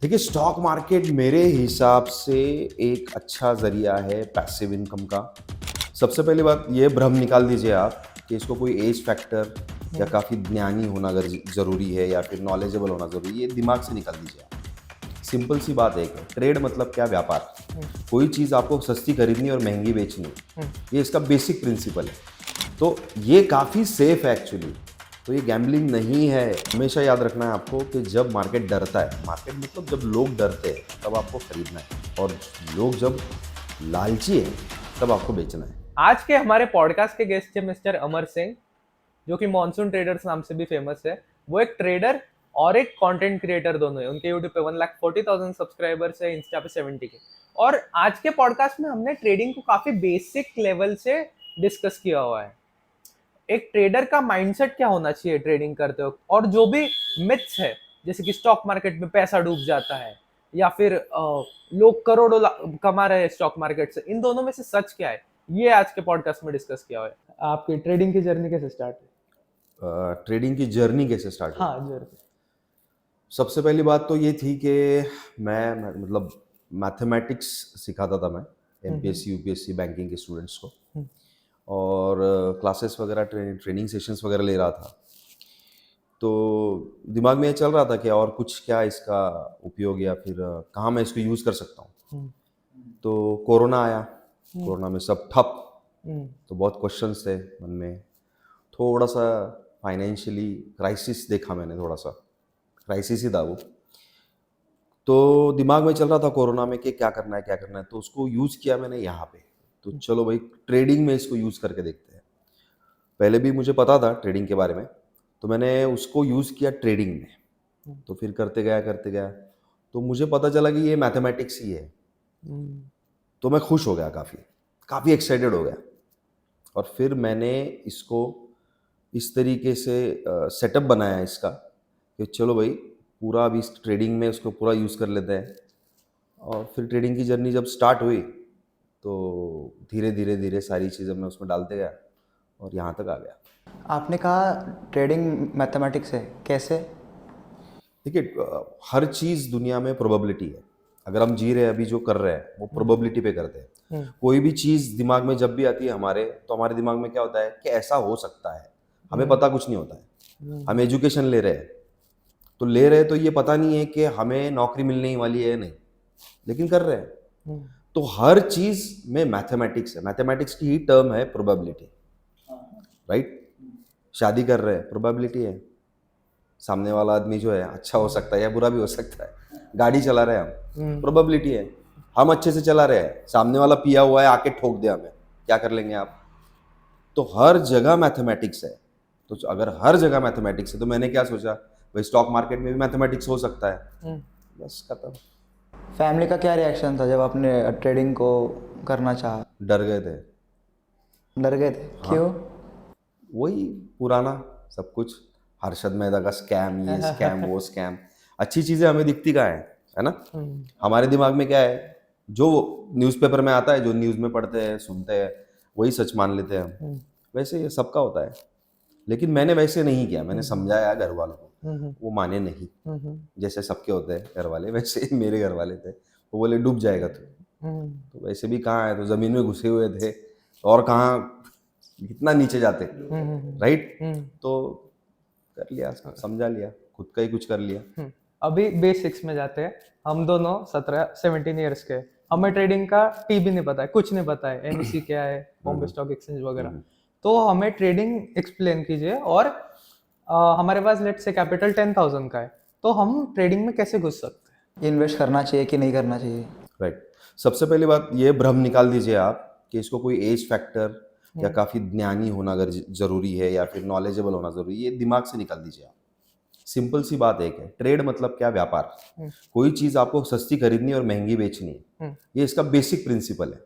देखिए, stock market मेरे हिसाब से एक अच्छा ज़रिया है पैसिव इनकम का। सबसे पहली बात ये भ्रम निकाल दीजिए आप कि इसको कोई एज फैक्टर या हुँ, काफ़ी ज्ञानी होना अगर ज़रूरी है या फिर नॉलेजेबल होना ज़रूरी है, ये दिमाग से निकाल दीजिए आप। सिंपल सी बात एक है, ट्रेड मतलब क्या? व्यापार। हुँ, कोई चीज़ आपको सस्ती खरीदनी और महँगी बेचनी है, हुँ। ये इसका बेसिक प्रिंसिपल है। तो ये काफ़ी सेफ है एक्चुअली। तो ये गैम्बलिंग नहीं है। हमेशा याद रखना है आपको कि जब मार्केट डरता है, मार्केट मतलब जब लोग डरते हैं, तब आपको खरीदना है और लोग जब लालची हैं, तब आपको बेचना है। आज के हमारे पॉडकास्ट के गेस्ट थे मिस्टर अमर सिंह, जो कि मॉनसून ट्रेडर्स नाम से भी फेमस है। वो एक ट्रेडर और एक कंटेंट क्रिएटर दोनों है। उनके यूट्यूब पे 1,40,000 सब्सक्राइबर्स है, इंस्टा पे 70 के। और आज के पॉडकास्ट में हमने ट्रेडिंग को काफी बेसिक लेवल से डिस्कस किया हुआ है। एक ट्रेडर का माइंडसेट क्या होना चाहिए ट्रेडिंग करते वक्त, और जो भी मिथ्स है, जैसे कि स्टॉक मार्केट में पैसा डूब जाता है, या फिर लोग करोड़ों कमा रहे हैं स्टॉक मार्केट से, इन दोनों में से सच क्या है, ये आज के पॉडकास्ट में डिस्कस किया हुआ है। आपकी ट्रेडिंग की जर्नी कैसे स्टार्ट हुई? ट्रेडिंग की जर्नी कैसे स्टार्ट हुई? हाँ, जर्नी। सबसे पहली बात तो ये थी कि मैं मतलब मैथमेटिक्स सिखाता था मैं, हम्म, एमपीएससी, यूपीएससी, बैंकिंग के स्टूडेंट्स को। हम्म, और क्लासेस वगैरह, ट्रेनिंग सेशंस वगैरह ले रहा था। तो दिमाग में ये चल रहा था कि और कुछ क्या इसका उपयोग या फिर कहाँ मैं इसको यूज़ कर सकता हूँ। हम्म, तो कोरोना आया, हम्म, कोरोना में सब ठप। हम्म, तो बहुत क्वेश्चंस थे मन में। थोड़ा सा फाइनेंशियली क्राइसिस देखा मैंने, थोड़ा सा क्राइसिस ही था वो। तो दिमाग में चल रहा था कोरोना में कि क्या करना है, क्या करना है। तो उसको यूज़ किया मैंने यहाँ पे। तो चलो भाई, ट्रेडिंग में इसको यूज़ करके देखते हैं। पहले भी मुझे पता था ट्रेडिंग के बारे में, तो मैंने उसको यूज़ किया ट्रेडिंग में। हम्म, तो फिर करते गया, करते गया। तो मुझे पता चला कि ये मैथमेटिक्स ही है। हम्म, तो मैं खुश हो गया काफ़ी, काफ़ी एक्साइटेड हो गया। और फिर मैंने इसको इस तरीके से सेटअप बनाया इसका कि चलो भाई, पूरा अभी इस ट्रेडिंग में उसको पूरा यूज़ कर लेते हैं। और फिर ट्रेडिंग की जर्नी जब स्टार्ट हुई, तो धीरे धीरे धीरे सारी चीज़ें मैं उसमें डालते गया और यहाँ तक आ गया। आपने कहा ट्रेडिंग मैथमेटिक्स है, कैसे? देखिए, हर चीज़ दुनिया में प्रोबेबिलिटी है। अगर हम जी रहे हैं अभी, जो कर रहे हैं वो हम्म, प्रोबेबिलिटी पे करते हैं। हम्म, कोई भी चीज़ दिमाग में जब भी आती है हमारे, तो हमारे दिमाग में क्या होता है कि ऐसा हो सकता है। हमें हम्म, पता कुछ नहीं होता है। हम हम्म, एजुकेशन ले रहे हैं, तो ले रहे हैं तो ये पता नहीं है कि हमें नौकरी मिलने ही वाली है या नहीं, लेकिन कर रहे हैं। हम्म, तो हर चीज़ में मैथमेटिक्स है। मैथमेटिक्स की ही टर्म है प्रोबेबिलिटी, राइट? शादी कर रहे हैं, प्रोबेबिलिटी है। सामने वाला आदमी जो है अच्छा हो सकता है या बुरा भी हो सकता है। गाड़ी चला रहे हैं हम, हम्म, प्रोबेबिलिटी है। हम अच्छे से चला रहे हैं, सामने वाला पिया हुआ है आके ठोक दे हमें, क्या कर लेंगे आप? तो हर जगह मैथमेटिक्स है। तो अगर हर जगह मैथमेटिक्स है, तो मैंने क्या सोचा, भाई स्टॉक मार्केट में भी मैथमेटिक्स हो सकता है। हम्म। बस खत्म। फैमिली का क्या रिएक्शन था जब आपने ट्रेडिंग को करना चाहा? डर गए थे। डर गए थे? हाँ, क्यों? वही पुराना सब कुछ, हर्षद मेहता का स्कैम, ये स्कैम, वो स्कैम। अच्छी चीज़ें हमें दिखती कहाँ है ना? हम्म, हमारे दिमाग में क्या है, जो न्यूज़पेपर में आता है, जो न्यूज़ में पढ़ते हैं, सुनते हैं, वही सच मान लेते हैं हम। हम्म, वैसे ये सबका होता है। लेकिन मैंने वैसे नहीं किया, मैंने हम्म, समझाया घर वालों को, हम्म, वो माने नहीं। हम्म, जैसे सबके होते हैं घर वाले, वैसे ही मेरे घर वाले थे। वो बोले डूब जाएगा तू। हम्म, तो वैसे भी कहाँ है, तो ज़मीन में घुसे हुए थे, और कहाँ कितना नीचे जाते, हम्म, राइट? हम्म, तो कर लिया, समझा लिया, खुद का ही कुछ कर लिया। अभी बेसिक्स में जाते हैं। हम दोनों 17-17 ईयर्स के। हमें ट्रेडिंग का टी भी नहीं पता है, कुछ नहीं पता है, एनईसी क्या है, बॉम्बे स्टॉक एक्सचेंज वगैरह। तो हमें ट्रेडिंग एक्सप्लेन कीजिए। और हमारे पास लेट से कैपिटल 10,000 का है, तो हम ट्रेडिंग में कैसे घुस सकते हैं? इन्वेस्ट करना चाहिए कि नहीं करना चाहिए? राइट। सबसे पहली बात ये भ्रम निकाल दीजिए आप कि इसको कोई एज फैक्टर या हम्म, काफ़ी ज्ञानी होना अगर ज़रूरी है या फिर नॉलेजेबल होना ज़रूरी है, ये दिमाग से निकाल दीजिए आप। सिंपल सी बात एक है, ट्रेड मतलब क्या? व्यापार। हम्म, कोई चीज़ आपको सस्ती खरीदनी और महंगी बेचनी है, हम्म, ये इसका बेसिक प्रिंसिपल है।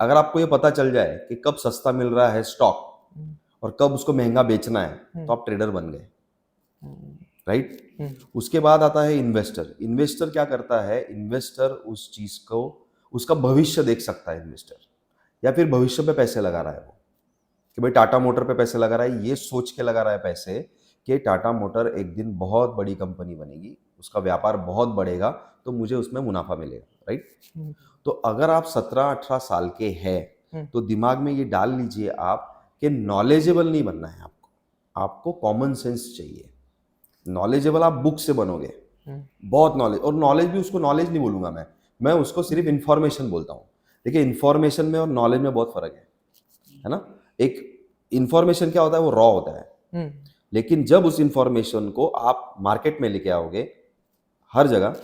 अगर आपको ये पता चल जाए कि कब सस्ता मिल रहा है स्टॉक हम्म, और कब उसको महंगा बेचना है, हम्म, तो आप ट्रेडर बन गए, हम्म, राइट? हम्म, उसके बाद आता है इन्वेस्टर। इन्वेस्टर क्या करता है? इन्वेस्टर उस चीज़ को, उसका भविष्य देख सकता है इन्वेस्टर, या फिर भविष्य पे पैसे लगा रहा है वो, कि भाई टाटा मोटर पे पैसे लगा रहा है, ये सोच के लगा रहा है पैसे कि टाटा मोटर एक दिन बहुत बड़ी कंपनी बनेगी, उसका व्यापार बहुत बढ़ेगा तो मुझे उसमें मुनाफा मिलेगा, राइट। तो अगर आप 17-18 साल के हैं तो दिमाग में ये डाल लीजिए आप कि नॉलेजेबल नहीं बनना है आपको कॉमन सेंस चाहिए। नॉलेजेबल आप बुक से बनोगे, बहुत नॉलेज, और नॉलेज भी उसको नॉलेज नहीं बोलूंगा मैं उसको सिर्फ इंफॉर्मेशन बोलता हूँ। देखिए इंफॉर्मेशन में और नॉलेज में बहुत फर्क है ना। एक इंफॉर्मेशन क्या होता है, वो रॉ होता है, लेकिन जब उस इंफॉर्मेशन को आप मार्केट में लेके आओगे हर जगह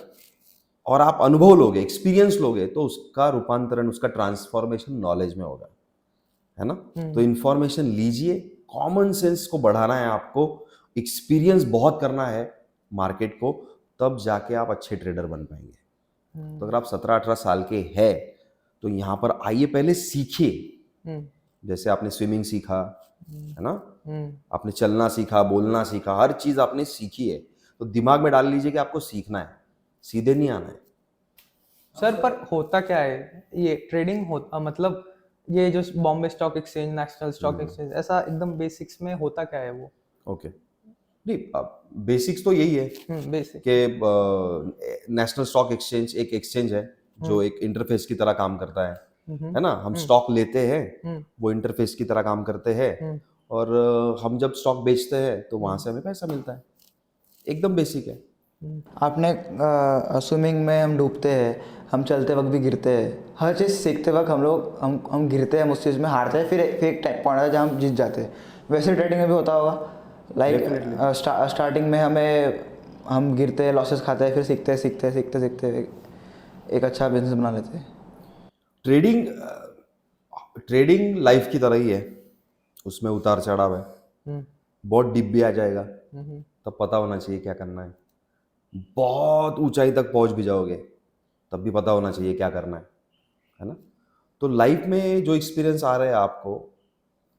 और आप अनुभव लोगे, एक्सपीरियंस लोगे, तो उसका रूपांतरण, उसका ट्रांसफॉर्मेशन नॉलेज में होगा, है ना। तो इंफॉर्मेशन लीजिए, कॉमन सेंस को बढ़ाना है आपको, एक्सपीरियंस बहुत करना है मार्केट को, तब जाके आप अच्छे ट्रेडर बन पाएंगे। तो अगर आप 17-18 साल के हैं तो यहाँ पर आइए, पहले सीखिए। जैसे आपने स्विमिंग सीखा है ना, आपने चलना सीखा, बोलना सीखा, हर चीज आपने सीखी है, तो दिमाग में डाल लीजिए कि आपको सीखना है, सीधे नहीं आना है। सर पर होता क्या है ये ट्रेडिंग होता, मतलब ये जो Bombay stock exchange, national stock exchange, ऐसा एकदम बेसिक्स में होता क्या है वो? ओके, नहीं बेसिक्स तो यही है बेसिक कि नेशनल स्टॉक एक्सचेंज एक एक्सचेंज है जो एक इंटरफेस की तरह काम करता है ना। हम स्टॉक लेते हैं, वो इंटरफेस की तरह काम करते हैं, और हम जब स्टॉक बेचते हैं तो वहां से हमें पैसा मिलता है, एकदम बेसिक है। आपने स्विमिंग में हम डूबते हैं, हम चलते वक्त भी गिरते हैं, हर चीज़ सीखते वक्त हम लोग हम गिरते हैं, हम उस चीज़ में हारते हैं, फिर एक पॉइंट आता है जहाँ हम जीत जाते हैं। वैसे ट्रेडिंग में भी होता होगा, लाइक स्टार्टिंग में हम गिरते हैं, लॉसेस खाते हैं, फिर सीखते एक अच्छा बिजनेस बना लेते हैं। ट्रेडिंग लाइफ की तरह ही है, उसमें उतार चढ़ाव है, बहुत डिप भी आ जाएगा, तब पता होना चाहिए क्या करना है। बहुत ऊंचाई तक पहुंच भी जाओगे तब भी पता होना चाहिए क्या करना है ना। तो लाइफ में जो एक्सपीरियंस आ रहा है आपको,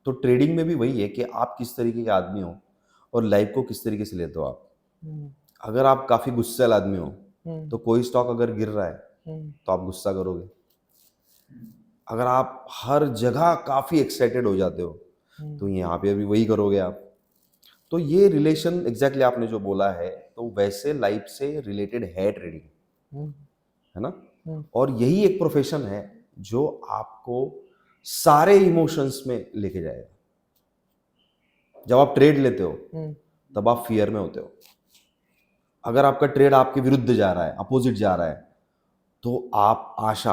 तो ट्रेडिंग में भी वही है कि आप किस तरीके के आदमी हो और लाइफ को किस तरीके से लेते हो आप। अगर आप काफ़ी गुस्से वाले आदमी हो तो कोई स्टॉक अगर गिर रहा है तो आप गुस्सा करोगे। अगर आप हर जगह काफ़ी एक्साइटेड हो जाते हो तो यहाँ पे भी वही करोगे आप। तो ये रिलेशन एग्जैक्टली आपने जो बोला है, तो वैसे लाइफ से रिलेटेड है ट्रेडिंग, है ना। और यही एक प्रोफेशन है जो आपको सारे इमोशंस में लेके जाएगा। जब आप ट्रेड लेते हो तब आप फियर में होते हो। अगर आपका ट्रेड आपके विरुद्ध जा रहा है, अपोजिट जा रहा है, तो आप आशा,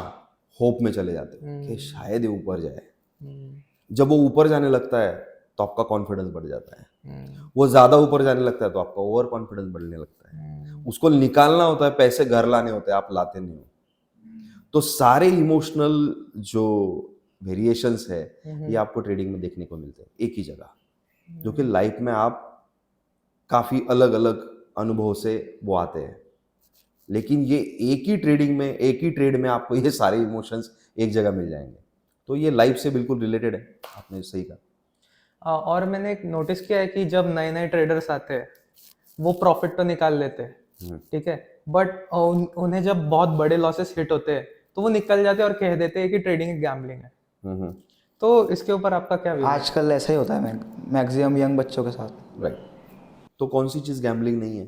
होप में चले जाते हो कि शायद ये ऊपर जाए। जब वो ऊपर जाने लगता है तो आपका कॉन्फिडेंस बढ़ जाता है। वो ज्यादा ऊपर जाने लगता है तो आपका ओवर कॉन्फिडेंस बढ़ने लगता है। उसको निकालना होता है, पैसे घर लाने होते हैं, आप लाते नहीं हो। तो सारे इमोशनल जो वेरिएशंस है ये आपको ट्रेडिंग में देखने को मिलते हैं एक ही जगह, जो कि लाइफ में आप काफी अलग अलग अनुभव से वो आते हैं। लेकिन ये एक ही ट्रेड में आपको ये सारे इमोशंस एक जगह मिल जाएंगे। तो ये लाइफ से बिल्कुल रिलेटेड है, आपने सही कहा। और मैंने एक नोटिस किया है कि जब नए नए ट्रेडर्स आते हैं वो प्रॉफिट तो निकाल लेते हैं, ठीक है, बट उन्हें जब बहुत बड़े लॉसेस हिट होते हैं तो वो निकल जाते हैं और कह देते हैं कि ट्रेडिंग एक गैम्बलिंग है। तो इसके ऊपर आपका क्या व्यू है? आजकल ऐसा ही होता है मैक्सिमम यंग बच्चों के साथ। राइट। तो कौन सी चीज़ गैम्बलिंग नहीं है,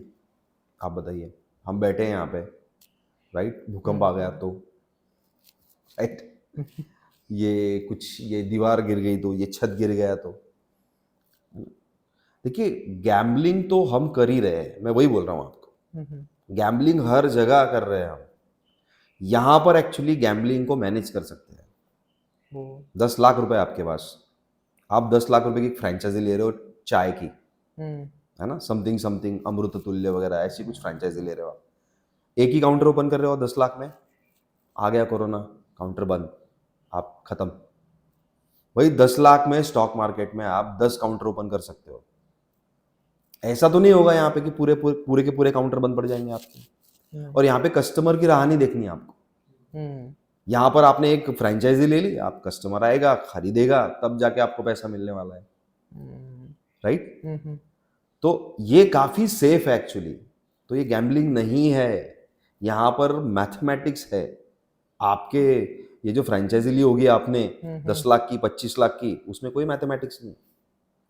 आप बताइए। हम बैठे हैं यहाँ पे, राइट, भूकंप आ गया तो, राइट, ये दीवार गिर गई तो, ये छत गिर गया तो। देखिए गैम्बलिंग तो हम कर ही रहे हैं, मैं वही बोल रहा हूँ आपको। गैम्बलिंग हर जगह कर रहे हैं हम। यहाँ पर एक्चुअली गैम्बलिंग को मैनेज कर सकते हैं। 10 लाख रुपए आपके पास, आप 10 लाख रुपए की फ्रेंचाइजी ले रहे हो चाय की, है ना, समथिंग समथिंग अमृत तुल्य वगैरह ऐसी कुछ फ्रेंचाइजी ले रहे हो आप। एक ही काउंटर ओपन कर रहे हो 10 लाख में, आ गया कोरोना, काउंटर बंद, आप खत्म। वही 10 लाख में स्टॉक मार्केट में आप 10 काउंटर ओपन कर सकते हो। ऐसा तो नहीं होगा यहाँ पे कि पूरे के पूरे काउंटर बंद पड़ जाएंगे आपके। और यहाँ पे कस्टमर की राह नहीं देखनी है आपको। यहाँ पर आपने एक फ्रेंचाइजी ले ली, आप कस्टमर आएगा, खरीदेगा, तब जाके आपको पैसा मिलने वाला है, राइट। तो ये काफी सेफ है एक्चुअली। तो ये गैम्बलिंग नहीं है, यहाँ पर मैथमेटिक्स है। आपके ये जो फ्रेंचाइजी ली होगी आपने 10 लाख की, 25 लाख की, उसमें कोई मैथमेटिक्स नहीं,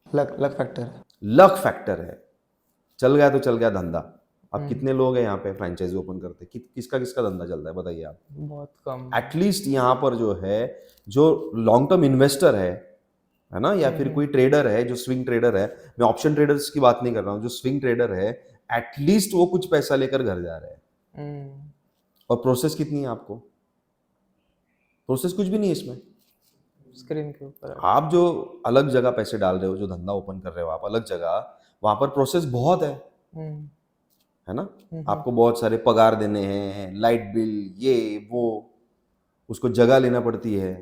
लक फैक्टर है। लक फैक्टर है। चल गया तो चल गया धंधा, अब कितने लोग हैं यहाँ पे फ्रेंचाइजी ओपन करते, किसका किसका धंधा चलता है बताइए आप। बहुत कम। एटलीस्ट यहाँ पर जो है, जो लॉन्ग टर्म इन्वेस्टर है ना, या फिर कोई ट्रेडर है जो स्विंग ट्रेडर है, मैं ऑप्शन ट्रेडर्स की बात नहीं कर रहा हूँ, जो स्विंग ट्रेडर है एटलीस्ट वो कुछ पैसा लेकर घर जा रहे हैं। हम्म, और प्रोसेस कितनी है आपको, प्रोसेस कुछ भी नहीं है इसमें। स्क्रीन के ऊपर है। आप जो अलग जगह पैसे डाल रहे हो, जो धंधा ओपन कर रहे हो आप अलग जगह, वहां पर प्रोसेस बहुत हम्म, है ना। आपको बहुत सारे पगार देने हैं, लाइट बिल, ये वो, उसको जगह लेना पड़ती है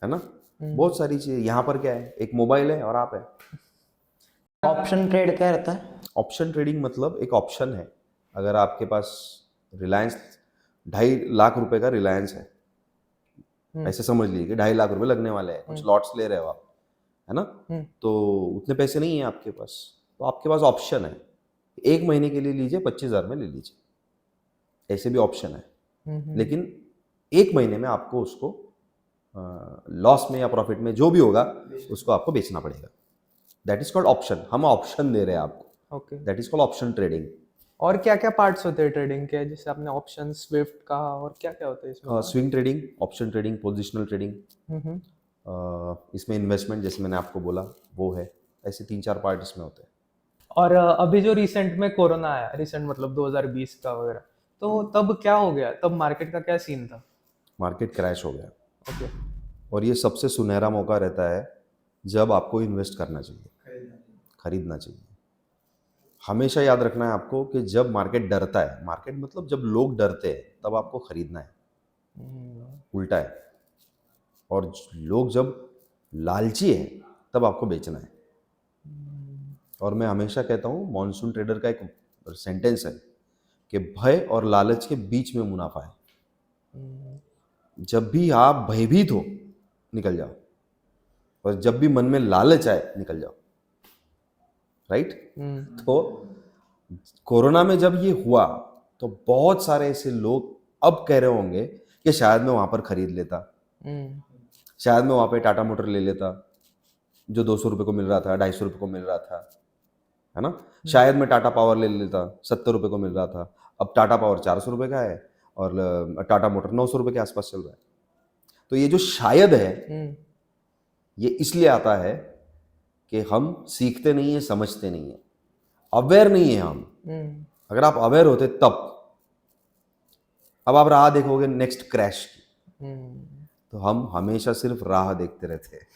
ना, बहुत सारी चीजें। यहाँ पर क्या है, एक मोबाइल है और आप है। ऑप्शन ट्रेड क्या रहता है? ऑप्शन ट्रेडिंग मतलब एक ऑप्शन है, अगर आपके पास रिलायंस 2.5 लाख रुपए का रिलायंस है, ऐसे समझ लीजिए कि 2.5 लाख रुपए लगने वाले हैं, कुछ लॉट्स ले रहे हो आप, है ना, तो उतने पैसे नहीं है आपके पास, तो आपके पास ऑप्शन है, 1 महीने के लिए लीजिए 25,000 में ले लीजिए, ऐसे भी ऑप्शन है। लेकिन 1 महीने में आपको उसको लॉस में या प्रॉफिट में जो भी होगा उसको आपको बेचना पड़ेगा। दैट इज कॉल्ड ऑप्शन, हम ऑप्शन दे रहे हैं आपको, okay. That is called option trading. और क्या क्या पार्ट्स होते हैं ट्रेडिंग के, जैसे आपने ऑप्शन स्विफ्ट कहा, और क्या क्या होता है इसमें? Swing trading, option trading, positional trading, hmm, इसमें इन्वेस्टमेंट जैसे मैंने आपको बोला वो है, ऐसे 3-4 पार्ट इसमें होते हैं। और अभी जो रिसेंट में कोरोना आया, रिसेंट मतलब 2020 का वगैरह, तो तब क्या हो गया, तब मार्केट का क्या सीन था? मार्केट क्रैश हो गया, ओके। और ये सबसे सुनहरा मौका रहता है जब आपको इन्वेस्ट करना चाहिए, खरीदना चाहिए। हमेशा याद रखना है आपको कि जब मार्केट डरता है, मार्केट मतलब जब लोग डरते हैं तब आपको खरीदना है, उल्टा है। और लोग जब लालची है तब आपको बेचना है। और मैं हमेशा कहता हूँ, मॉनसून ट्रेडर का एक सेंटेंस है कि भय और लालच के बीच में मुनाफा है। जब भी आप भयभीत हो निकल जाओ, और जब भी मन में लालच आए निकल जाओ, राइट। तो कोरोना में जब ये हुआ तो बहुत सारे ऐसे लोग अब कह रहे होंगे कि शायद मैं वहां पर खरीद लेता, शायद मैं वहां पे टाटा मोटर ले लेता जो 200 रुपये को मिल रहा था, 250 रुपये को मिल रहा था, है ना, शायद मैं टाटा पावर ले लेता 70 रुपये को मिल रहा था, अब टाटा पावर 400 रुपये का है और टाटा मोटर 900 रुपये के आसपास चल रहा है। तो ये जो शायद है ये इसलिए आता है कि हम सीखते नहीं है, समझते नहीं है, अवेयर नहीं है हम। अगर आप अवेयर होते तब, अब आप राह देखोगे नेक्स्ट क्रैश की, तो हम हमेशा सिर्फ राह देखते रहते हैं।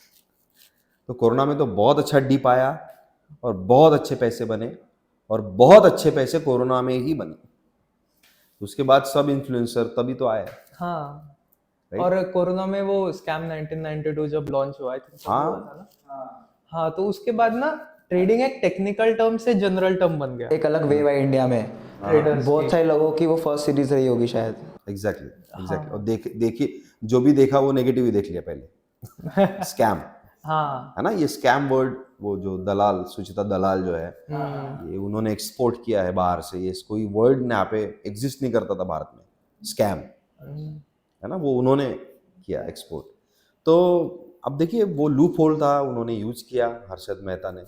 तो कोरोना में तो बहुत अच्छा डिप आया और बहुत अच्छे पैसे बने, और बहुत अच्छे पैसे कोरोना में ही बने, उसके बाद सब इन्फ्लुएंसर तभी तो आए। हाँ। Right? और कोरोना में वो स्कैम 1992 जब लॉन्च हुआ था, तब हाँ। हुआ था ना। हाँ, तो उसके बाद ना ट्रेडिंग एक टेक्निकल टर्म से जनरल टर्म बन गया। एक अलग वेव है इंडिया में, ट्रेडर्स बहुत सारे लोगों की वो फर्स्ट सीरीज रही होगी शायद। एग्जैक्टली। और देखिए जो भी देखा वो नेगेटिव ही देख लिया पहले। स्कैम, हाँ। है ना, ये स्कैम वर्ड, वो जो दलाल, सुचिता दलाल जो है, ये उन्होंने एक्सपोर्ट किया है बाहर से, ये कोई वर्ड यहाँ पे एग्जिस्ट नहीं करता था भारत में, स्कैम, है ना, वो उन्होंने किया एक्सपोर्ट। तो अब देखिए वो लूप होल था, उन्होंने यूज किया हर्षद मेहता ने।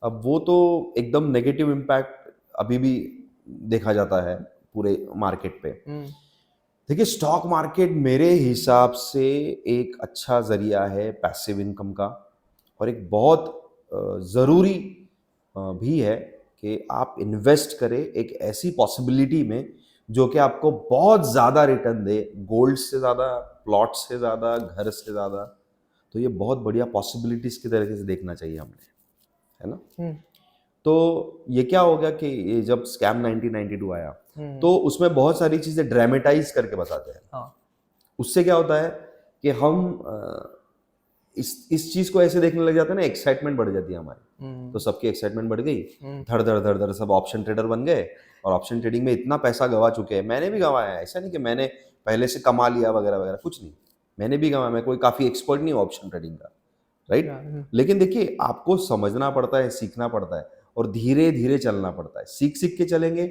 अब वो तो एकदम नेगेटिव इम्पैक्ट अभी भी देखा जाता है पूरे मार्केट पे। देखिए स्टॉक मार्केट मेरे हिसाब से एक अच्छा जरिया है पैसिव इनकम का, और एक बहुत ज़रूरी भी है कि आप इन्वेस्ट करें एक ऐसी पॉसिबिलिटी में जो कि आपको बहुत ज़्यादा रिटर्न दे, गोल्ड से ज़्यादा, प्लॉट से ज़्यादा, घर से ज़्यादा। तो ये बहुत बढ़िया पॉसिबिलिटीज़ की तरीके से देखना चाहिए हमने, है ना। तो ये क्या हो गया कि ये जब स्कैम 1992 आया तो उसमें बहुत सारी चीज़ें ड्रामेटाइज करके बताते हैं। हाँ। उससे क्या होता है कि हम इस चीज़ को ऐसे देखने लग जाते हैं ना, एक्साइटमेंट बढ़ जाती है हमारी। तो सबकी एक्साइटमेंट बढ़ गई, धड़ धड़ धड़ धड़ सब ऑप्शन ट्रेडर बन गए, और ऑप्शन ट्रेडिंग में इतना पैसा गवा चुके हैं। मैंने भी गंवाया है, ऐसा नहीं कि मैंने पहले से कमा लिया वगैरह वगैरह, कुछ नहीं, मैंने भी गंवाया। मैं कोई काफ़ी एक्सपर्ट नहीं हूँ ऑप्शन ट्रेडिंग का, राइट। लेकिन देखिए आपको समझना पड़ता है, सीखना पड़ता है, और धीरे धीरे चलना पड़ता है। सीख सीख के चलेंगे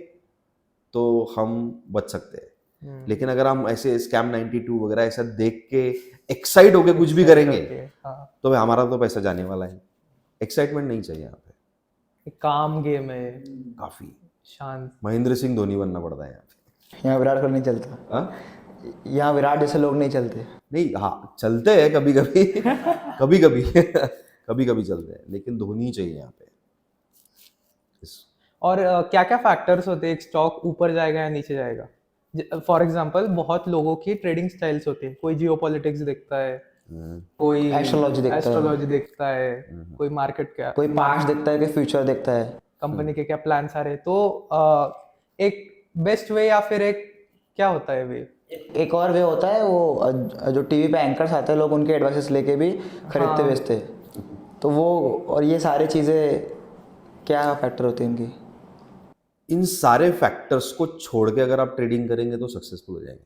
तो हम बच सकते हैं। लेकिन अगर हम ऐसे स्कैम 92 वगैरह ऐसा देख के एक्साइट होके कुछ भी करेंगे तो हमारा तो पैसा जाने वाला है। एक्साइटमेंट नहीं चाहिए यहाँ पे, काम गेम है। काफी शांत। महेंद्र सिंह धोनी बनना पड़ता है यहाँ पे। यहाँ विराट कोहली नहीं चलता, हाँ? यहाँ विराट जैसे लोग नहीं चलते। नहीं, हाँ चलते हैं कभी कभी कभी कभी कभी कभी चलते हैं, लेकिन धोनी चाहिए यहाँ पे। और क्या क्या फैक्टर्स होते हैं एक स्टॉक ऊपर जाएगा या नीचे जाएगा? फॉर एग्जांपल बहुत लोगों की ट्रेडिंग स्टाइल्स होती है, कोई जियोपॉलिटिक्स देखता है, कोई Astrology देखता है। एस्ट्रोलॉजी देखता है, कोई मार्केट क्या, कोई पास्ट देखता है कि फ्यूचर देखता है। कंपनी के क्या प्लान्स आ रहे हैं। तो एक बेस्ट वे या फिर एक क्या होता है वे? एक और वे होता है, वो जो टीवी पे एंकर्स आते हैं, लोग उनके एडवाइसेस लेके भी खरीदते बेचते हैं। तो वो और ये सारी चीज़ें क्या फैक्टर होते हैं इनकी? इन सारे फैक्टर्स को छोड़ के अगर आप ट्रेडिंग करेंगे तो सक्सेसफुल हो जाएंगे,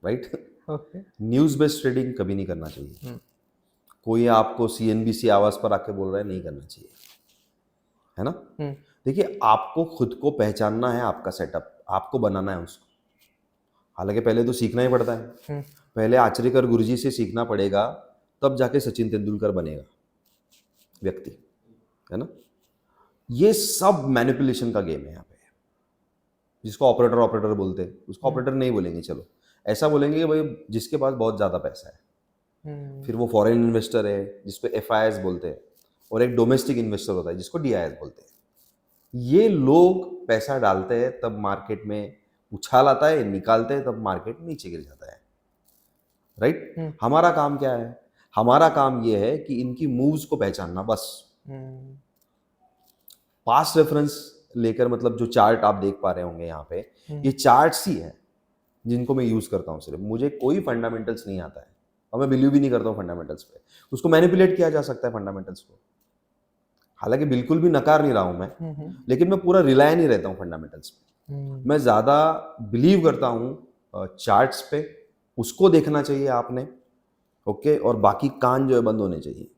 right? Okay. News based trading कभी नहीं करना चाहिए। कोई आपको CNBC आवाज़ पर आके बोल रहा है, नहीं करना चाहिए, है ना? देखिए, आपको खुद को पहचानना है, आपका सेटअप आपको बनाना है उसको। हालांकि पहले तो सीखना ही पड़ता है। पहले आचरेकर गुरुजी से सीखना पड़ेगा, तब जाके सचिन तेंदुलकर बनेगा व्यक्ति, है ना? ये सब मैनिपुलेशन का गेम है यहाँ पे। जिसको ऑपरेटर ऑपरेटर बोलते हैं, उसको ऑपरेटर नहीं बोलेंगे, चलो ऐसा बोलेंगे कि भाई जिसके पास बहुत ज़्यादा पैसा है। फिर वो फॉरेन इन्वेस्टर है जिसको FIS बोलते हैं, और एक डोमेस्टिक इन्वेस्टर होता है जिसको DIS बोलते हैं। ये लोग पैसा डालते हैं तब मार्केट में उछाल आता है, निकालते हैं तब मार्केट नीचे गिर जाता है, राइट? हमारा काम क्या है? हमारा काम ये है कि इनकी मूव्स को पहचानना बस। पास्ट रेफरेंस लेकर, मतलब जो चार्ट आप देख पा रहे होंगे यहाँ पे, ये चार्ट्स ही है जिनको मैं यूज करता हूँ। सिर्फ मुझे कोई फंडामेंटल्स नहीं आता है, और मैं बिलीव भी नहीं करता हूँ फंडामेंटल्स पे। उसको मैनिपुलेट किया जा सकता है फंडामेंटल्स को, हालांकि बिल्कुल भी नकार नहीं रहा हूँ मैं, लेकिन मैं पूरा रिलाय नहीं रहता हूँ फंडामेंटल्स पे। मैं ज़्यादा बिलीव करता हूँ चार्ट्स पे, उसको देखना चाहिए आपने, ओके? और बाकी कान जो है बंद होने चाहिए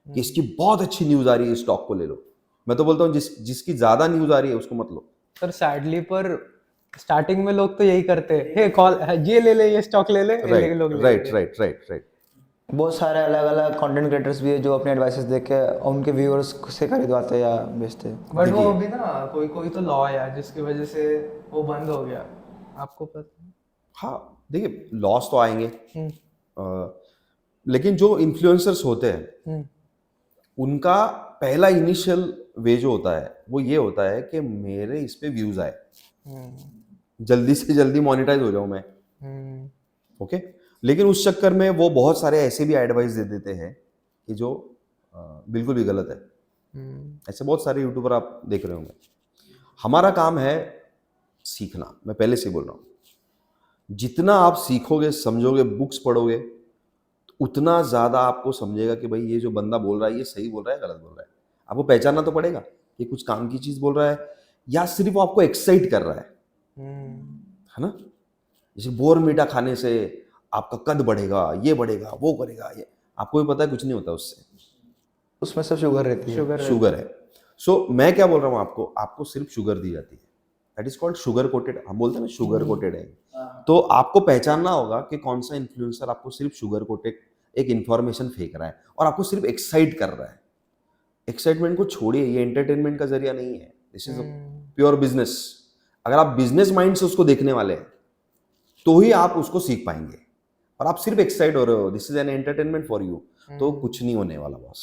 कि इसकी बहुत अच्छी न्यूज़ आ रही है, स्टॉक को ले लो। मैं तो बोलता हूँ जिसकी ज़्यादा न्यूज़ आ रही है उसको मत लो। सर सैडली पर स्टार्टिंग में लोग तो यही करते हैं, हे कॉल ये ले ले, ये स्टॉक ले ले, राइट लोग ले राइट लेते हैं। Right right right. बहुत सारे अलग अलग कंटेंट क्रिएटर्स भी है जो अपने एडवाइसेस देख के उनके व्यूअर्स से खरीदवाते हैं या बेचते हैं। बट वो भी ना कोई कोई तो लॉ है यार, जिसकी वजह से वो बंद हो गया, आपको पता है? हाँ, देखिए लॉस तो आएंगे, लेकिन जो इन्फ्लुएंसर्स होते हैं उनका पहला इनिशियल वे जो होता है वो ये होता है कि मेरे इस पे व्यूज आए, जल्दी से जल्दी मोनेटाइज हो जाऊं मैं, ओके? लेकिन उस चक्कर में वो बहुत सारे ऐसे भी एडवाइस दे देते हैं कि जो बिल्कुल भी गलत है। ऐसे बहुत सारे यूट्यूबर आप देख रहे होंगे। हमारा काम है सीखना, मैं पहले से बोल रहा हूँ। जितना आप सीखोगे, समझोगे, बुक्स पढ़ोगे, तो उतना ज़्यादा आपको समझेगा कि भाई ये जो बंदा बोल रहा है ये सही बोल रहा है, गलत बोल रहा है। आपको पहचानना तो पड़ेगा कि कुछ काम की चीज़ बोल रहा है या सिर्फ वो आपको एक्साइट कर रहा है ना? जैसे बोर्नवीटा खाने से आपका कद बढ़ेगा, ये बढ़ेगा, वो करेगा, ये आपको भी पता है कुछ नहीं होता उससे, उसमें सब शुगर रहती है। शुगर है। सो मैं क्या बोल रहा हूँ आपको सिर्फ शुगर दी जाती है, that is called sugar coated. हम बोलते हैं ना शुगर कोटेड है। तो आपको पहचानना होगा कि कौन सा इन्फ्लुएंसर आपको सिर्फ शुगर कोटेड एक इंफॉर्मेशन फेंक रहा है और आपको सिर्फ एक्साइट कर रहा है। एक्साइटमेंट को छोड़िए, ये एंटरटेनमेंट का जरिया नहीं है, दिस इज प्योर बिजनेस। अगर आप बिजनेस माइंड से उसको देखने वाले हैं तो ही आप उसको सीख पाएंगे। और आप सिर्फ एक्साइट हो रहे हो, this is an entertainment for you, तो कुछ नहीं होने वाला बॉस,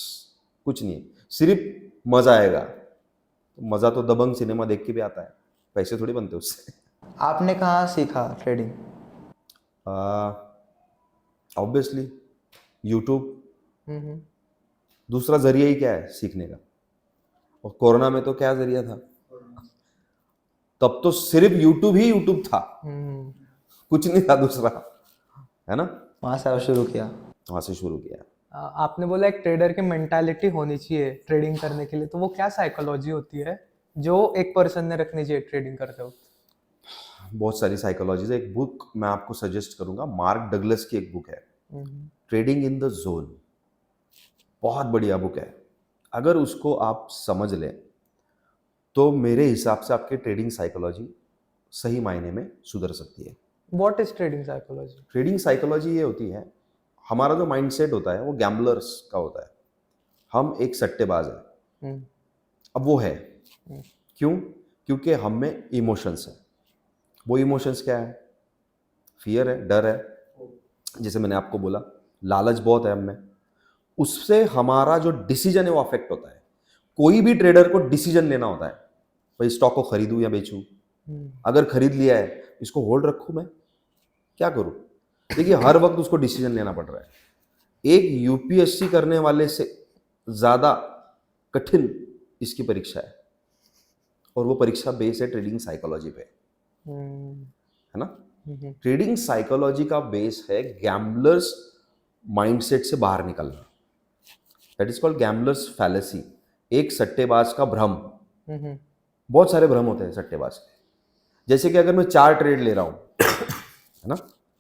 कुछ नहीं। सिर्फ मजा आएगा, मजा तो दबंग सिनेमा देख के भी आता है, पैसे थोड़ी बनते उससे। आपने कहाँ सीखा ट्रेडिंग? Obviously YouTube. दूसरा जरिया ही क्या है सीखने का? और कोरोना में तो क्या जरिया था? तब तो सिर्फ यूट्यूब ही यूट्यूब था, कुछ नहीं था दूसरा, है ना? वहाँ से शुरू किया। वहां से शुरू किया। आपने बोला एक ट्रेडर की मेंटालिटी होनी चाहिए ट्रेडिंग करने के लिए, तो वो क्या साइकोलॉजी होती है जो एक पर्सन ने रखनी चाहिए ट्रेडिंग करते वक्त? बहुत सारी साइकोलॉजीज है। एक बुक मैं आपको सजेस्ट करूंगा, मार्क डगलस की एक बुक है, ट्रेडिंग इन द जोन। बहुत बढ़िया बुक है। अगर उसको आप समझ लें तो मेरे हिसाब से आपकी ट्रेडिंग साइकोलॉजी सही मायने में सुधर सकती है। What is trading psychology? Trading psychology ये होती है, हमारा जो माइंडसेट होता है वो गैम्बलर्स का होता है। हम एक सट्टेबाज है। अब वो है क्यों? क्योंकि हम में इमोशंस है। वो इमोशंस क्या है? फियर है, डर है, जैसे मैंने आपको बोला, लालच बहुत है हम में। उससे हमारा जो डिसीजन है वो अफेक्ट होता है। कोई भी ट्रेडर को डिसीजन लेना होता है, भाई स्टॉक को खरीदूं या बेचूं। अगर खरीद लिया है, इसको होल्ड रखूं, मैं क्या करूं? देखिए, हर वक्त उसको डिसीजन लेना पड़ रहा है। एक यूपीएससी करने वाले से ज्यादा कठिन इसकी परीक्षा है, और वो परीक्षा बेस है ट्रेडिंग साइकोलॉजी पे, है ना। ट्रेडिंग साइकोलॉजी का बेस है गैम्बलर्स माइंडसेट से बाहर निकलना। That is called gamblers fallacy, एक सट्टेबाज का भ्रम। बहुत सारे भ्रम होते हैं सट्टेबाज के। जैसे कि अगर मैं 4 ट्रेड ले रहा हूं, है ना,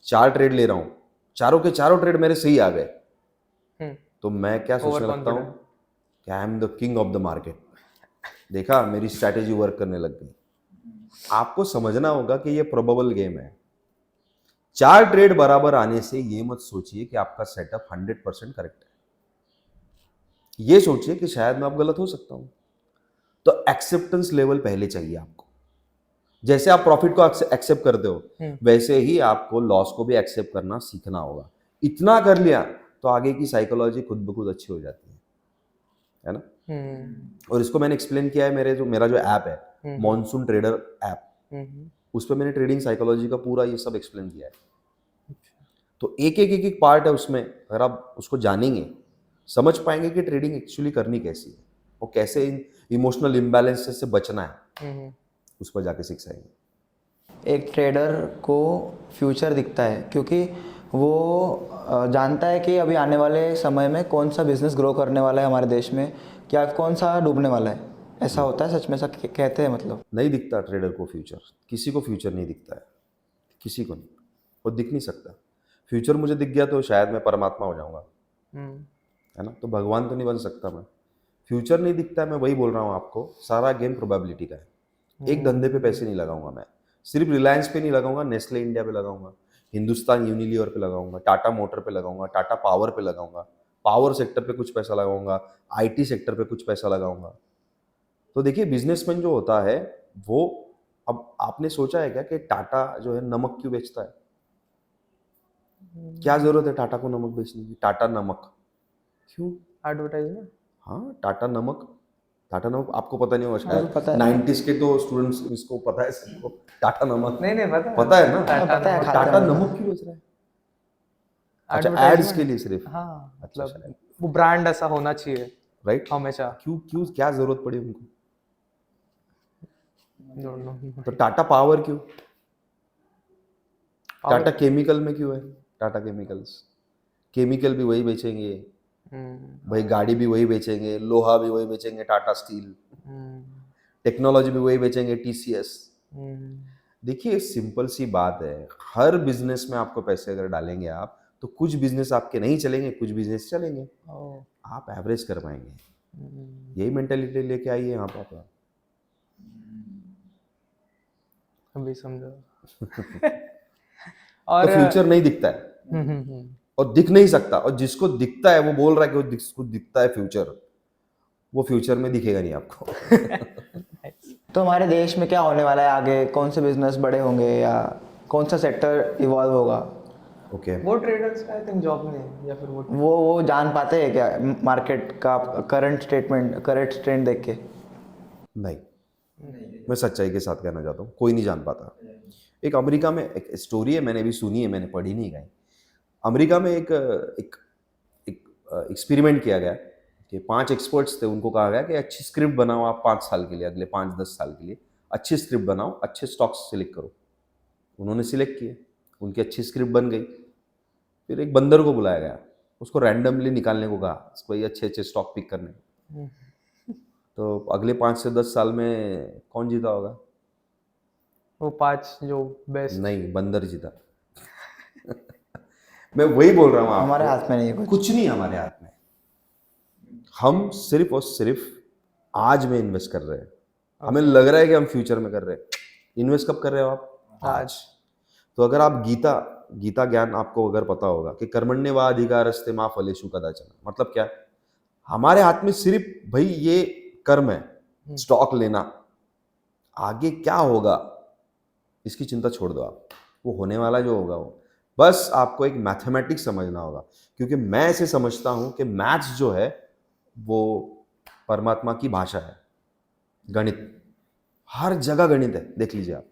4 ट्रेड ले रहा हूं, चारों के चारों ट्रेड मेरे सही आ गए, तो मैं क्या सोचने लगता हूं कि I am the king of the market. देखा, मेरी स्ट्रैटेजी वर्क करने लग गई। आपको समझना होगा कि ये प्रोबेबल गेम है। 4 ट्रेड बराबर आने से ये मत सोचिए कि आपका सेटअप 100% करेक्ट है। ये सोचिए कि शायद मैं अब गलत हो सकता हूं। तो एक्सेप्टेंस लेवल पहले चाहिए आपको। जैसे आप प्रॉफिट को एक्सेप्ट करते हो, वैसे ही आपको लॉस को भी एक्सेप्ट करना सीखना होगा। इतना कर लिया तो आगे की साइकोलॉजी खुद ब खुद अच्छी हो जाती है ना। और इसको मैंने एक्सप्लेन किया है मेरा जो ऐप है, मॉनसून ट्रेडर ऐप, उस पर मैंने ट्रेडिंग साइकोलॉजी का पूरा ये सब एक्सप्लेन किया है। तो एक पार्ट है उसमें, अगर आप उसको जानेंगे, समझ पाएंगे कि ट्रेडिंग एक्चुअली करनी कैसी है और कैसे इन इमोशनल इम्बैलेंस से बचना है, उस पर जाके सीख जाएंगे। एक ट्रेडर को फ्यूचर दिखता है क्योंकि वो जानता है कि अभी आने वाले समय में कौन सा बिजनेस ग्रो करने वाला है हमारे देश में, क्या कौन सा डूबने वाला है। ऐसा होता है सच में, ऐसा कहते हैं मतलब? नहीं दिखता ट्रेडर को फ्यूचर, किसी को फ्यूचर नहीं दिखता है, किसी को नहीं, और दिख नहीं सकता। फ्यूचर मुझे दिख गया तो शायद मैं परमात्मा हो जाऊंगा, है ना, तो भगवान तो नहीं बन सकता मैं। फ्यूचर नहीं दिखता है, मैं वही बोल रहा हूँ आपको, सारा गेम प्रोबेबिलिटी का है। एक धंधे पे पैसे नहीं लगाऊंगा मैं, सिर्फ रिलायंस पे नहीं लगाऊंगा, नेस्ले इंडिया पे लगाऊंगा, हिंदुस्तान यूनिलीवर पे लगाऊंगा, टाटा मोटर पे लगाऊंगा, टाटा पावर पे लगाऊंगा, पावर सेक्टर पे कुछ पैसा लगाऊंगा, आईटी सेक्टर पे कुछ पैसा लगाऊंगा। तो देखिए, बिजनेसमैन जो होता है वो, अब आपने सोचा है क्या कि टाटा जो है नमक क्यों बेचता है? क्या जरूरत है टाटा को नमक बेचने की? टाटा नमक क्यों? एडवर्टाइजमेंट। हाँ, टाटा नमक आपको पता नहीं होगा शायद, पता है। 90s के तो स्टूडेंट्स इसको पता है सबको, टाटा नमक। नहीं पता है ना? पता है, तो खाते टाटा हैं। नमक क्यों बेच रहा है? अच्छा, एड्स के लिए सिर्फ? हाँ, अच्छा, मतलब वो ब्रांड ऐसा होना चाहिए राइट, हमेशा। क्यों क्या जरूरत पड़ी उनको? Don't know। तो टाटा पावर क्यों? Power- टाटा केमिकल में क्यों है? टाटा केमिकल्स, केमिकल भी वही बेचेंगे भाई, गाड़ी भी वही बेचेंगे, लोहा भी वही बेचेंगे टाटा स्टील, टेक्नोलॉजी भी वही बेचेंगे टीसीएस। देखिए, सिंपल सी बात है, हर बिजनेस में आपको पैसे अगर डालेंगे आप, तो कुछ बिजनेस आपके नहीं चलेंगे, कुछ बिजनेस चलेंगे, आप एवरेज कर पाएंगे। यही मेंटेलिटी लेके आइए यहाँ पर आप। अभी समझो। तो और फ्यूचर नहीं दिखता है और दिख नहीं सकता, और जिसको दिखता है वो बोल रहा है कि वो जिसको दिखता है फ्यूचर, वो फ्यूचर में दिखेगा नहीं आपको। तो हमारे देश में क्या होने वाला है आगे? कौन से बिजनेस बड़े होंगे या कौन सा सेक्टर इवॉल्व होगा? ओके, वो ट्रेडर्स का आई थिंक जॉब नहीं है, या फिर वो जान पाते हैं क्या मार्केट का करंट ट्रेंड देख के? नहीं, मैं सच्चाई के साथ कहना चाहता हूँ, कोई नहीं जान पाता। एक अमेरिका में एक स्टोरी है, मैंने अभी सुनी है, मैंने पढ़ी नहीं गई। अमेरिका में एक एक्सपेरिमेंट किया गया कि 5 एक्सपर्ट्स थे, उनको कहा गया कि अच्छी स्क्रिप्ट बनाओ आप 5 साल के लिए, अगले 5-10 साल के लिए अच्छी स्क्रिप्ट बनाओ, अच्छे स्टॉक्स सिलेक्ट करो। उन्होंने सिलेक्ट किए, उनकी अच्छी स्क्रिप्ट बन गई। फिर एक बंदर को बुलाया गया, उसको रैंडमली निकालने को कहा, उसको ये अच्छे स्टॉक पिक करने। तो अगले 5 से 10 साल में कौन जीता होगा? वो 5 जो बेस्ट। नहीं, बंदर जीता। मैं वही बोल रहा हूँ आपको, हमारे हाथ में नहीं है कुछ नहीं हमारे हाथ में। हम सिर्फ और सिर्फ आज में इन्वेस्ट कर रहे हैं। हमें लग रहा है कि हम फ्यूचर में कर रहे हैं। इन्वेस्ट कब कर रहे हो आप? आज। तो अगर आप गीता ज्ञान आपको अगर पता होगा कि कर्मण्येवाधिकारस्ते मा फलेषु कदाचन, मतलब क्या? हमारे हाथ में सिर्फ भाई ये कर्म है, स्टॉक लेना, आगे क्या होगा इसकी चिंता छोड़ दो आप, वो होने वाला जो होगा वो, बस आपको एक मैथमेटिक्स समझना होगा। क्योंकि मैं ऐसे समझता हूँ कि मैथ्स जो है वो परमात्मा की भाषा है, गणित, हर जगह गणित है, देख लीजिए आप,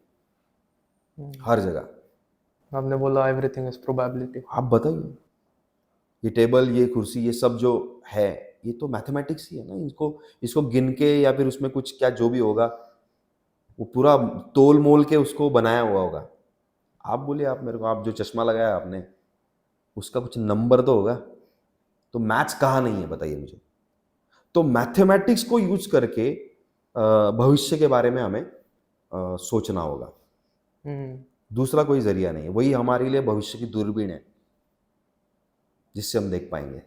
हर जगह। आपने बोला एवरीथिंग इज प्रोबेबिलिटी। आप बताइए, ये टेबल, ये कुर्सी, ये सब जो है ये तो मैथमेटिक्स ही है ना। इसको गिन के या फिर उसमें कुछ क्या जो भी होगा वो पूरा तोल मोल के उसको बनाया हुआ होगा। आप बोलिए, आप मेरे को, आप जो चश्मा लगाया आपने उसका कुछ नंबर तो होगा। तो मैथ्स कहाँ नहीं है बताइए मुझे। तो मैथमेटिक्स को यूज करके भविष्य के बारे में हमें सोचना होगा। दूसरा कोई जरिया नहीं है, वही हमारे लिए भविष्य की दूरबीन है जिससे हम देख पाएंगे।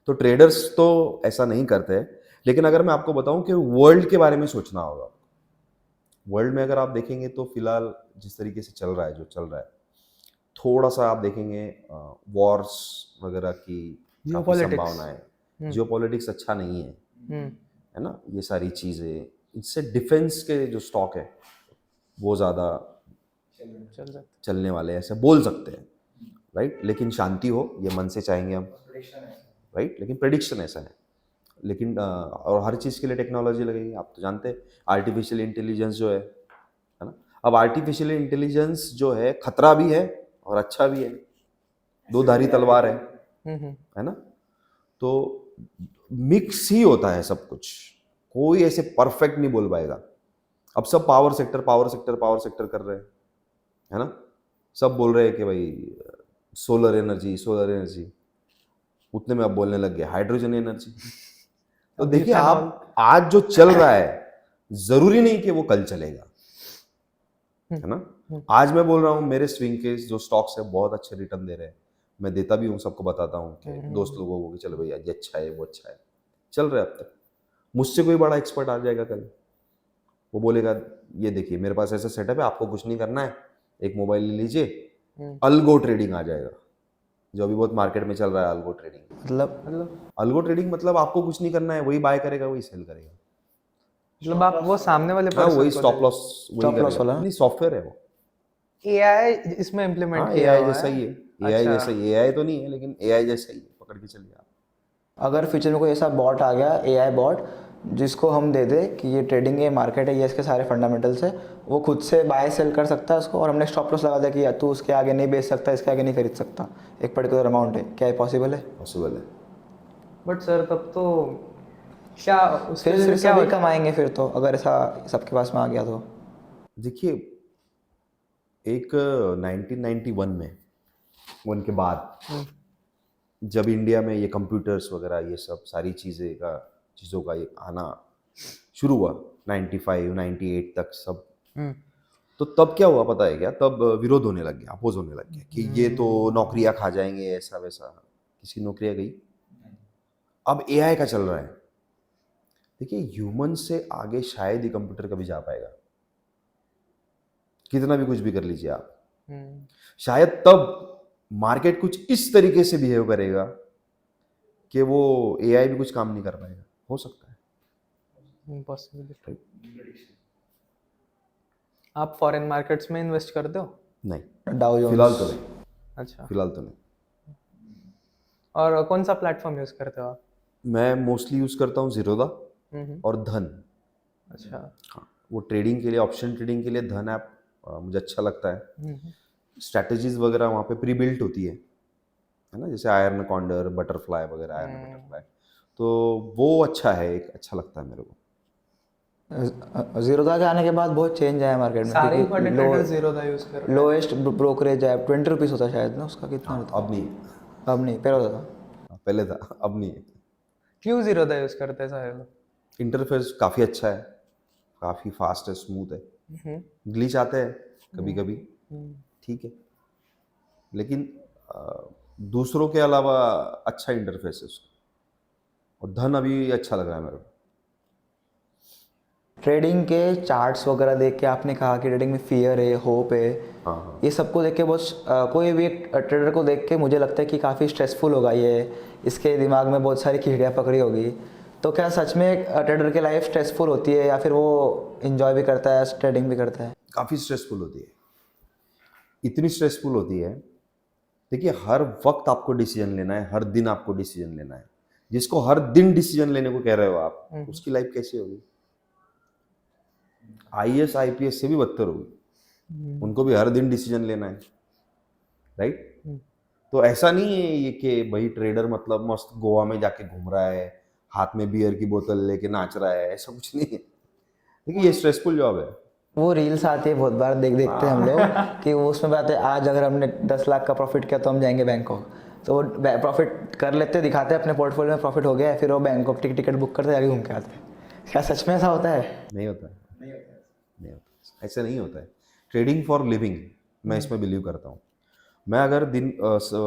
तो ट्रेडर्स तो ऐसा नहीं करते हैं, लेकिन अगर मैं आपको बताऊं कि वर्ल्ड के बारे में सोचना होगा। वर्ल्ड में अगर आप देखेंगे तो फिलहाल जिस तरीके से चल रहा है, जो चल रहा है, थोड़ा सा आप देखेंगे वॉर्स वगैरह की काफी Geopolitics. संभावनाएं, जियोपॉलिटिक्स अच्छा नहीं है ना। ये सारी चीजें, इससे डिफेंस के जो स्टॉक है वो ज़्यादा चलने वाले हैं, ऐसे बोल सकते हैं, राइट। लेकिन शांति हो, ये मन से चाहेंगे हम, राइट। लेकिन प्रेडिक्शन ऐसा है। लेकिन और हर चीज़ के लिए टेक्नोलॉजी लगेगी। आप तो जानते हैं आर्टिफिशियल इंटेलिजेंस जो है ना। अब आर्टिफिशियल इंटेलिजेंस जो है खतरा भी है और अच्छा भी है, दो धारी तलवार है ना। तो मिक्स ही होता है सब कुछ, कोई ऐसे परफेक्ट नहीं बोल पाएगा। अब सब power sector power sector power sector कर रहे हैं, है ना। सब बोल रहे हैं कि भाई सोलर एनर्जी, उतने में अब बोलने लग गए हाइड्रोजन एनर्जी। तो देखिए आप, आज जो चल रहा है जरूरी नहीं कि वो कल चलेगा, है ना। आज मैं बोल रहा हूँ मेरे स्विंग के जो स्टॉक्स है बहुत अच्छे रिटर्न दे रहे हैं, मैं देता भी हूँ, सबको बताता हूँ कि दोस्त लोगों को कि चलो भैया ये अच्छा है वो अच्छा है, चल रहा है अब तक। मुझसे कोई बड़ा एक्सपर्ट आ जाएगा कल, वो बोलेगा ये देखिए मेरे पास ऐसा सेटअप है, आपको कुछ नहीं करना है, एक मोबाइल ले लीजिए, अल्गो ट्रेडिंग आ जाएगा, जो अभी बहुत मार्केट में चल रहा है। अल्गो ट्रेडिंग अल्गो ट्रेडिंग मतलब आपको कुछ नहीं करना है, वही बाय करेगा वही सेल करेगा। मतलब आप वो सामने वाले हाँ, person वही को स्टॉप लॉस वाला? नहीं, सॉफ्टवेयर है वो। AI इसमें इम्प्लीमेंट हाँ, किया एआई हुआ जैसा है। ही है, एआई अच्छा। जैसा ही, एआई तो नहीं है लेकिन एआई जैसा ही है, पकड़ के चलिए आप। अगर फ्यूचर में कोई ऐसा बॉट आ गया, एआई बॉट, जिसको हम दे दे कि ये ट्रेडिंग है, मार्केट है, ये इसके सारे फंडामेंटल्स है, वो खुद से बाय सेल कर सकता है उसको, और हमने स्टॉप लॉस लगा दिया कि या तू उसके आगे नहीं बेच सकता, इसके आगे नहीं खरीद सकता, एक पर्टिकुलर अमाउंट है, क्या ये पॉसिबल है? पॉसिबल है। बट सर तब तो क्या उसके फिर लिए सिर्फ क्या सभी कमाएंगे फिर तो, अगर ऐसा सबके पास में आ गया तो। देखिए एक 1991 में, उनके बाद जब इंडिया में ये कंप्यूटर्स वगैरह ये सब सारी चीज़ों का ये आना शुरू हुआ 95 98 तक सब, तो तब क्या हुआ पता है क्या, तब विरोध होने लग गया, अपोज होने लग गया कि ये तो नौकरियां खा जाएंगे, ऐसा वैसा। किसी नौकरियां गई? अब एआई का चल रहा है। देखिए ह्यूमन से आगे शायद ही कंप्यूटर कभी जा पाएगा, कितना भी कुछ भी कर लीजिए आप। शायद तब मार्केट कुछ इस तरीके से बिहेव करेगा कि वो एआई भी कुछ काम नहीं कर पाएगा, हो सकता है। Impossibility. आप फॉरेन मार्केट्स में इन्वेस्ट करते हो? नहीं, डाउ जोन्स। फिलहाल तो नहीं, अच्छा। फिलहाल तो नहीं। और कौन सा प्लेटफॉर्म यूज करते हो आप? मैं मोस्टली यूज करता हूँ जीरोधा और धन। अच्छा। हाँ, वो ट्रेडिंग के लिए, ऑप्शन ट्रेडिंग के लिए धन ऐप मुझे अच्छा लगता है। स्ट्रैटेजीज वगैरह वहाँ पे प्री बिल्ट होती है ना, जैसे आयरन कॉन्डर, बटरफ्लाई वगैरह, आयरन बटरफ्लाई, तो वो अच्छा है, एक अच्छा लगता है मेरे को। जीरोधा के आने के बाद बहुत चेंज आया मार्केट में, सारे क्योंकि इंपॉर्टेंट ट्रेडर्स जीरोधा यूज कर रहे हैं। लोएस्ट ब्रोकरेज है, 20 रुपीज़ होता है शायद ना उसका, कितना होता अब नहीं है, है? अब नहीं, पहले होता था। पहले था, अब नहीं है। क्यों जीरोधा यूज करते हैं सारे लोग? इंटरफेस काफ़ी अच्छा है, काफ़ी फास्ट है, स्मूथ है। ग्लिच आते हैं कभी कभी, ठीक है, लेकिन दूसरों के अलावा अच्छा इंटरफेस है उसका। और धन अभी अच्छा लग रहा है मेरे को। ट्रेडिंग के चार्ट्स वगैरह देख के आपने कहा कि ट्रेडिंग में फियर है, होप है, हाँ। ये सबको देख के बहुत कोई भी एक ट्रेडर को देख के मुझे लगता है कि काफ़ी स्ट्रेसफुल होगा ये, इसके दिमाग में बहुत सारी कीड़ियाँ पकड़ी होगी। तो क्या सच में एक ट्रेडर की लाइफ स्ट्रेसफुल होती है या फिर वो इंजॉय भी करता है, ट्रेडिंग भी करता है? काफ़ी स्ट्रेसफुल होती है, इतनी स्ट्रेसफुल होती है। देखिए, हर वक्त आपको डिसीजन लेना है, हर दिन आपको डिसीजन लेना है। जिसको हर दिन डिसीजन लेने को कह रहे हो आप, उसकी लाइफ कैसी होगी? आईएएस आईपीएस से भी बदतर होगी, उनको भी हर दिन डिसीजन लेना है, राइट? तो ऐसा नहीं है ये कि भाई ट्रेडर मतलब मस्त गोवा में जाके घूम रहा है, हाथ में बियर की बोतल लेके नाच रहा है, ऐसा कुछ नहीं है। देखिए, ये स्ट्रेसफुल जॉब है। वो रील्स आती है बहुत बार, देखते हैं हम लोग कि वो उसमें बताते हैं आज अगर हमने 10 लाख का प्रॉफिट किया तो हम जाएंगे बैंकॉक। तो वो प्रॉफिट कर लेते, दिखाते हैं अपने पोर्टफोलियो में प्रॉफिट हो गया है, फिर वो बैंकॉक टिकट बुक करते आगे घूम के आते हैं। क्या सच में ऐसा होता है? नहीं होता है, नहीं होता, ऐसा नहीं होता है। ट्रेडिंग फॉर लिविंग, मैं इसमें बिलीव करता हूँ। मैं अगर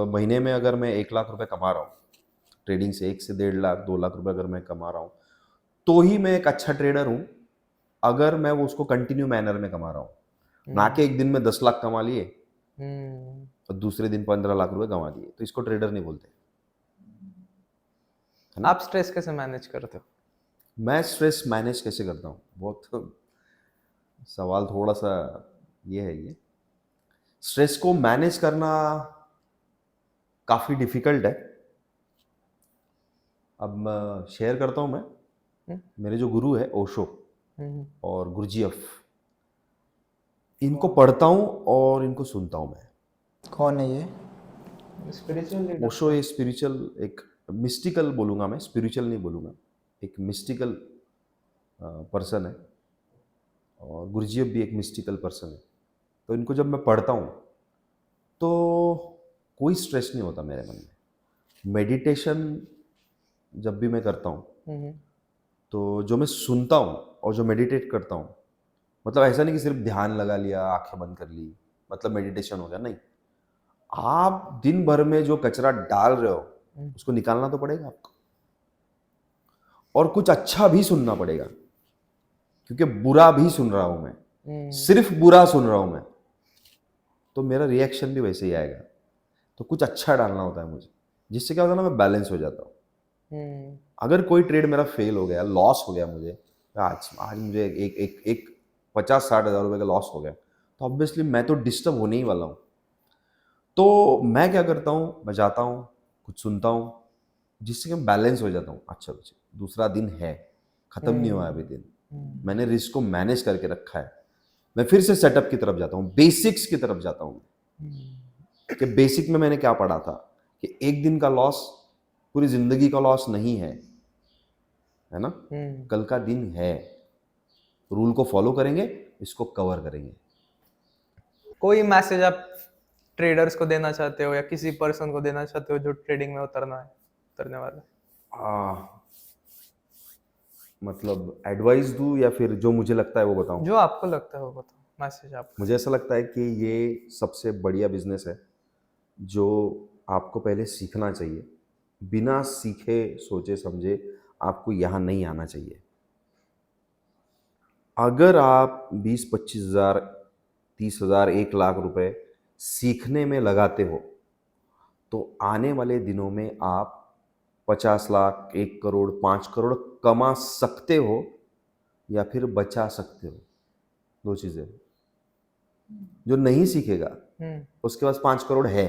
महीने में अगर मैं 1 लाख रुपए कमा रहा हूँ ट्रेडिंग से, 1 से 1.5 लाख 2 लाख रुपए अगर मैं कमा रहा हूँ, तो ही मैं एक अच्छा ट्रेडर हूँ। अगर मैं वो उसको कंटिन्यू मैनर में कमा रहा हूँ, ना कि एक दिन में 10 लाख कमा लिए और दूसरे दिन 15 लाख रुपए कमा दिए, तो इसको ट्रेडर नहीं बोलते। आप स्ट्रेस कैसे मैनेज करते हो? मैं स्ट्रेस मैनेज कैसे करता हूँ, बहुत सवाल थोड़ा सा ये है। ये स्ट्रेस को मैनेज करना काफ़ी डिफिकल्ट है। अब मैं शेयर करता हूँ। मैं मेरे जो गुरु है ओशो और गुरजीएफ, इनको पढ़ता हूँ और इनको सुनता हूँ मैं। कौन है ये? स्पिरिचुअल ओशो ये स्पिरिचुअल, एक मिस्टिकल बोलूँगा मैं, स्पिरिचुअल नहीं बोलूँगा, एक मिस्टिकल पर्सन है। और गुरजीएफ भी एक मिस्टिकल पर्सन है। तो इनको जब मैं पढ़ता हूँ तो कोई स्ट्रेस नहीं होता मेरे मन में। मेडिटेशन जब भी मैं करता हूँ तो जो मैं सुनता हूँ और जो मेडिटेट करता हूँ, मतलब ऐसा नहीं कि सिर्फ ध्यान लगा लिया, आंखें बंद कर ली, मतलब मेडिटेशन हो गया, नहीं। आप दिन भर में जो कचरा डाल रहे हो उसको निकालना तो पड़ेगा आपको, और कुछ अच्छा भी सुनना पड़ेगा, क्योंकि बुरा भी सुन रहा हूं मैं, सिर्फ बुरा सुन रहा हूं मैं, तो मेरा रिएक्शन भी वैसे ही आएगा। तो कुछ अच्छा डालना होता है मुझे, जिससे क्या होता है ना, मैं बैलेंस हो जाता हूँ। अगर कोई ट्रेड मेरा फेल हो गया, लॉस हो गया मुझे, आज मुझे एक 50-60 हज़ार रुपये का लॉस हो गया, तो ऑब्वियसली मैं तो डिस्टर्ब होने ही वाला हूँ। तो मैं क्या करता हूँ, मैं जाता हूँ, कुछ सुनता हूँ, जिससे कि मैं बैलेंस हो जाता हूँ। अच्छा बच्चे, दूसरा दिन है, ख़त्म नहीं हुआ अभी दिन, मैंने रिस्क को मैनेज करके रखा है। मैं फिर से सेटअप की तरफ जाता हूँ, बेसिक्स की तरफ जाता हूँ कि बेसिक में मैंने क्या पढ़ा था कि एक दिन का लॉस पूरी ज़िंदगी का लॉस नहीं है ना, कल का दिन है। रूल को फॉलो करेंगे, इसको कवर करेंगे। कोई मैसेज आप ट्रेडर्स को देना चाहते हो या किसी पर्सन को देना चाहते हो जो ट्रेडिंग में उतरने वाला है? मतलब एडवाइस दूँ या फिर जो मुझे लगता है वो बताऊँ? जो आपको लगता है वो बताओ, मैसेज आपका। मुझे ऐसा लगता है कि ये सबसे बढ़िया बिजनेस है जो आपको पहले सीखना चाहिए। बिना सीखे सोचे समझे आपको यहाँ नहीं आना चाहिए। अगर आप 20-25 हज़ार, 30 हज़ार, 1 लाख रुपए सीखने में लगाते हो, तो आने वाले दिनों में आप 50 लाख, 1 करोड़, 5 करोड़ कमा सकते हो या फिर बचा सकते हो। दो चीज़ें। जो नहीं सीखेगा उसके पास 5 करोड़ है,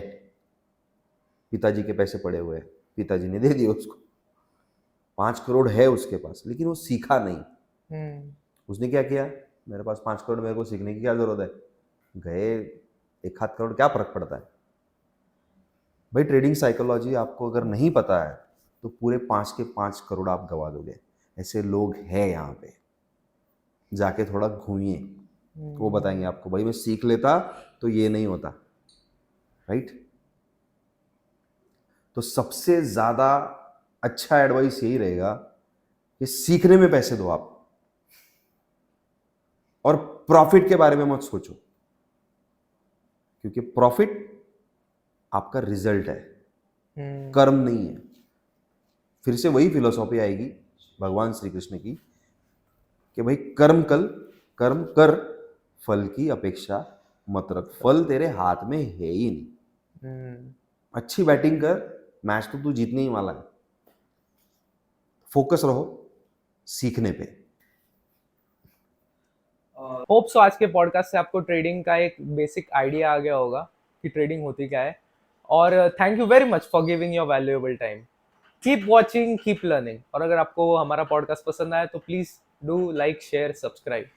पिताजी के पैसे पड़े हुए हैं, पिताजी ने दे दिए उसको, 5 करोड़ है उसके पास, लेकिन वो सीखा नहीं। उसने क्या किया, मेरे पास 5 करोड़, मेरे को सीखने की क्या जरूरत है, गए 1 आध करोड़, क्या फर्क पड़ता है भाई। ट्रेडिंग साइकोलॉजी आपको अगर नहीं पता है तो पूरे 5 के 5 करोड़ आप गवा दोगे। ऐसे लोग हैं यहाँ पे, जाके थोड़ा घूमिए, वो बताएंगे आपको, भाई मैं सीख लेता तो ये नहीं होता, राइट। तो सबसे ज़्यादा अच्छा एडवाइस यही रहेगा कि सीखने में पैसे दो आप, और प्रॉफिट के बारे में मत सोचो, क्योंकि प्रॉफिट आपका रिजल्ट है, कर्म नहीं है। फिर से वही फिलोसॉफी आएगी भगवान श्री कृष्ण की कि भाई कर्म कर, फल की अपेक्षा मत रख, फल तेरे हाथ में है ही नहीं। अच्छी बैटिंग कर, मैच तो तू जीतने ही वाला है, फोकस रहो सीखने पे। होप सो आज के पॉडकास्ट से आपको ट्रेडिंग का एक बेसिक आइडिया आ गया होगा कि ट्रेडिंग होती क्या है। और thank you very much for giving your valuable time. Keep watching, keep learning. और अगर आपको हमारा पॉडकास्ट पसंद आया तो please do like, share, subscribe.